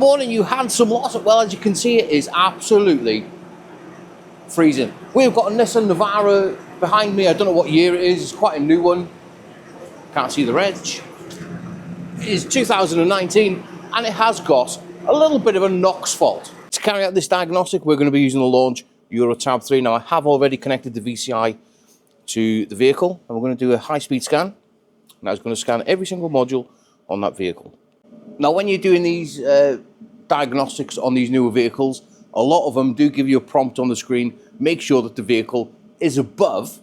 Morning, you handsome lot. Well, as you can see, it is absolutely freezing. We've got a Nissan Navara behind me. I don't know what year it is. It's quite a new one. Can't see the reg. It is 2019, and it has got a little bit of a NOx fault. To carry out this diagnostic, we're going to be using the Launch Euro Tab 3. Now, I have already connected the VCI to the vehicle, and we're going to do a high-speed scan. And I was going to scan every single module on that vehicle. Now, when you're doing these diagnostics on these newer vehicles, a lot of them do give you a prompt on the screen. Make sure that the vehicle is above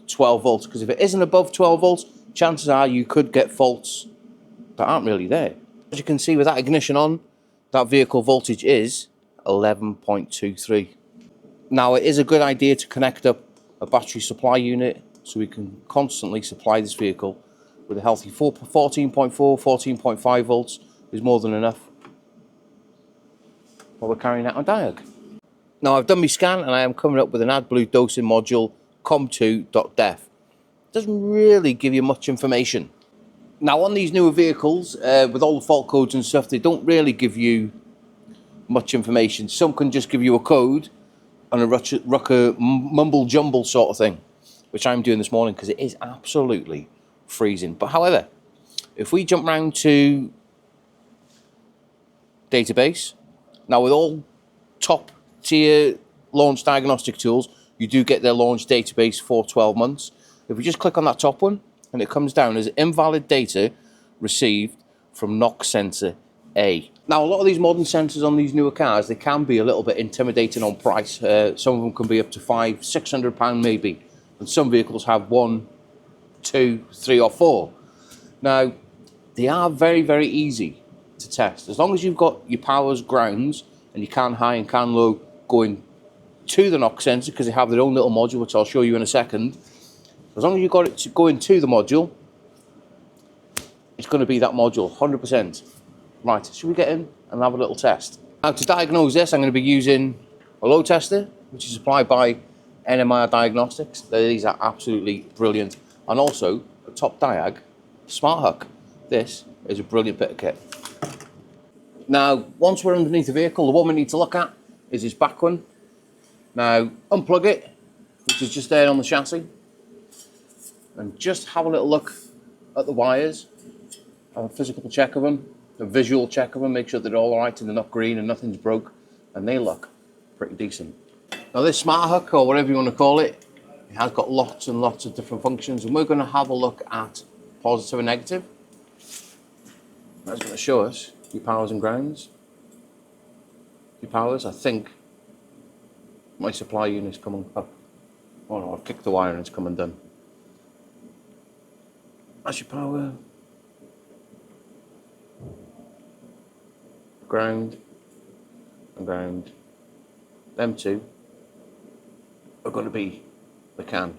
12 volts, because if it isn't above 12 volts, chances are you could get faults that aren't really there. As you can see, with that ignition on, that vehicle voltage is 11.23. Now, it is a good idea to connect up a battery supply unit so we can constantly supply this vehicle with a healthy 14.4, 14.5 volts is more than enough while we're carrying out our diag. Now, I've done my scan and I am coming up with an AdBlue dosing module com2.def. Doesn't really give you much information. Now, on these newer vehicles, with all the fault codes and stuff, they don't really give you much information. Some can just give you a code and a rucker mumble jumble sort of thing, which I'm doing this morning because it is absolutely freezing. But however, if we jump round to database, now with all top tier launch diagnostic tools, you do get their launch database for 12 months. If we just click on that top one, and it comes down as invalid data received from NOx sensor A. Now, a lot of these modern sensors on these newer cars, they can be a little bit intimidating on price. Some of them can be up to £500–600 maybe, and some vehicles have 1, 2, 3 or 4. Now, they are very, very easy to test. As long as you've got your powers, grounds, and your can high and can low going to the NOx sensor, because they have their own little module, which I'll show you in a second. As long as you've got it going to the module, it's going to be that module, 100%. Right, should we get in and have a little test? Now, to diagnose this, I'm going to be using a load tester, which is supplied by NMR Diagnostics. These are absolutely brilliant. And also, a top diag, Smart Hook. This is a brilliant bit of kit. Now, once we're underneath the vehicle, the one we need to look at is this back one. Now, unplug it, which is just there on the chassis, and just have a little look at the wires, have a physical check of them, a visual check of them, make sure they're all right and they're not green and nothing's broke, and they look pretty decent. Now, this Smart Hook, or whatever you want to call it, it has got lots and lots of different functions, and we're going to have a look at positive and negative. That's going to show us your powers and grounds. Your powers, I think my supply unit's coming up. Oh no, I've kicked the wire and it's come undone. That's your power. Ground and ground. Them two are going to be the can.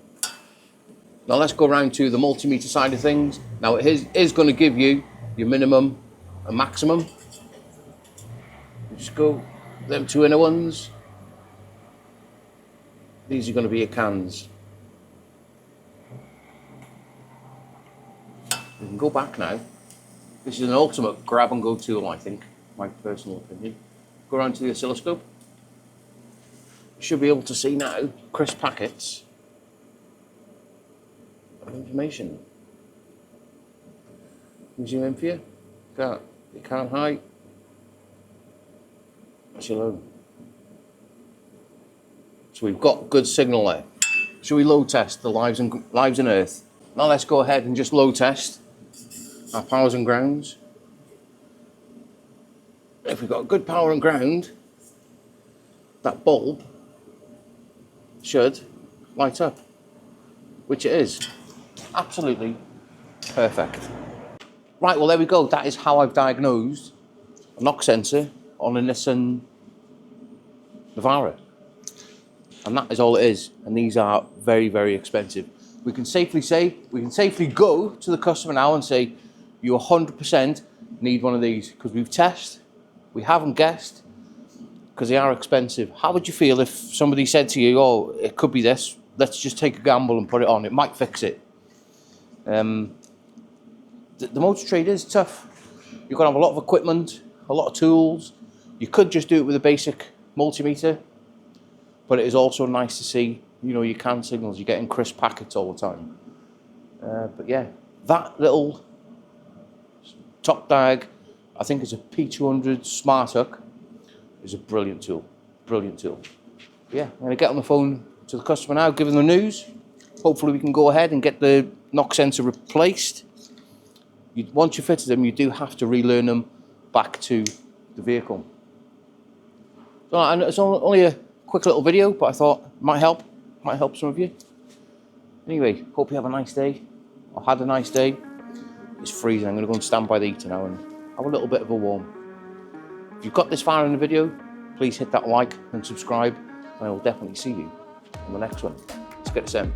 Now let's go around to the multimeter side of things. Now it is going to give you your minimum and maximum. Just go them two inner ones. These are going to be your cans. We can go back now. This is an ultimate grab and go tool, I think, my personal opinion. Go around to the oscilloscope. You should be able to see now crisp packets of information. Can you zoom in for you? You can't hide. That's your load. So we've got good signal there. Shall we load test the lives and earth? Now let's go ahead and just load test our powers and grounds. If we've got good power and ground, that bulb should light up, which it is. Absolutely perfect. Right, well there we go. That is how I've diagnosed a NOx sensor on a Nissan Navara. And that is all it is. And these are very, very expensive. We can safely go to the customer now and say, you 100% need one of these, because we've tested, we haven't guessed, because they are expensive. How would you feel if somebody said to you, oh, it could be this, let's just take a gamble and put it on, it might fix it? The motor trade is tough. You've got to have a lot of equipment, a lot of tools. You could just do it with a basic multimeter, but it is also nice to see, you know, your CAN signals. You're getting crisp packets all the time. But yeah, that little top diag, I think it's a P200 Smart Hook, is a brilliant tool. Brilliant tool. Yeah, I'm going to get on the phone to the customer now, give them the news. Hopefully we can go ahead and get the knock sensor replaced. Once you fitted them, you do have to relearn them back to the vehicle. So, and it's only a quick little video, but I thought it might help some of you. Anyway, hope you have a nice day, or had a nice day. It's freezing. I'm going to go and stand by the heater now and have a little bit of a warm. If you've got this far in the video, please hit that like and subscribe, and I will definitely see you in the next one. Let's get this in.